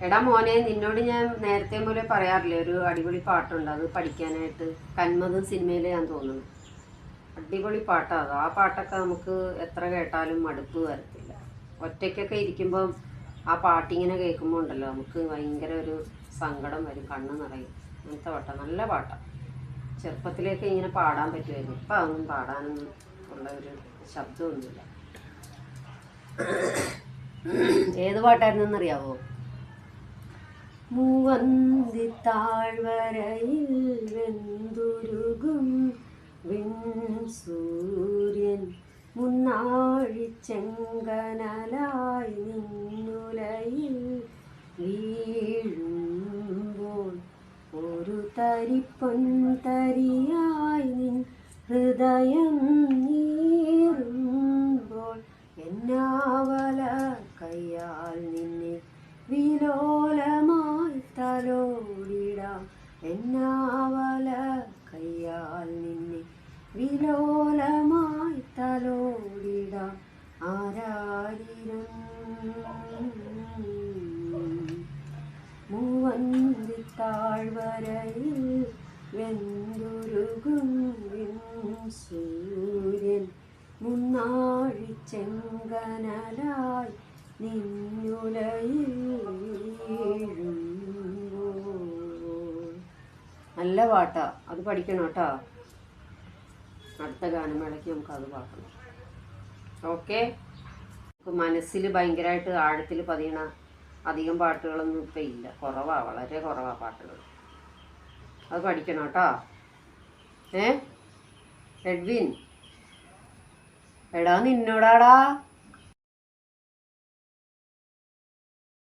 എടാ മോനെ, നിന്നോട് ഞാൻ നേരത്തെ പോലെ പറയാറില്ലേ, ഒരു അടിപൊളി പാട്ടുണ്ട്, അത് പഠിക്കാനായിട്ട്. കന്മത് സിനിമയിൽ ഞാൻ തോന്നുന്നു. അടിപൊളി പാട്ടാണ് അത്. ആ പാട്ടൊക്കെ നമുക്ക് എത്ര കേട്ടാലും മടുപ്പ് വരത്തില്ല. ഒറ്റയ്ക്കൊക്കെ ഇരിക്കുമ്പം ആ പാട്ടിങ്ങനെ കേൾക്കുമ്പോൾ ഉണ്ടല്ലോ, നമുക്ക് ഭയങ്കര ഒരു സങ്കടം വരും, കണ്ണ് നിറയും. അങ്ങനത്തെ പാട്ടാണ്, നല്ല പാട്ടാണ്. ചെറുപ്പത്തിലേക്ക് ഇങ്ങനെ പാടാൻ പറ്റുമായിരുന്നു. ഇപ്പം അതൊന്നും പാടാനൊന്നും ഉള്ള ഒരു ശബ്ദമൊന്നുമില്ല. ഏത് പാട്ടായിരുന്നെന്നറിയാവോ? മൂവന്തി താഴ്വരയിൽ വെന്തുരുകും സൂര്യൻ മുന്നാഴി ചെങ്കനലായി നിന്നുലയിൽ വീഴുമ്പോൾ ഒരു തരിപ്പൊൻതരിയായി നിൻ ഹൃദയം നീറുമ്പോൾ എന്നാവല കയ്യാൽ നിന്നെ വിലോലമായി തലോടിടാം. എന്നാവല കയ്യാൽ നിന്നെ വിലോലമായി തലോടിടാം. ആരാരിരം മൂവന്തി താഴ്വരയിൽ വെന്തുരുകും സൂര്യൻ മുന്നാഴി ചെങ്കനലായി നിന്നുലയിൽ വീഴുമ്പോൾ. നല്ല പാട്ടാ, അത് പഠിക്കണം കേട്ടോ. അടുത്ത ഗാനമേളയ്ക്ക് നമുക്കത് പാടണം. ഓക്കെ. മനസ്സിൽ ഭയങ്കരമായിട്ട് ആഴത്തിൽ പതിയണ അധികം പാട്ടുകളൊന്നും ഇപ്പം ഇല്ല, കുറവാണ്, വളരെ കുറവാണ് പാട്ടുകൾ. അത് പഠിക്കണം കേട്ടോ. എഡ്വിൻ, എടാ നിന്നോടാടാ.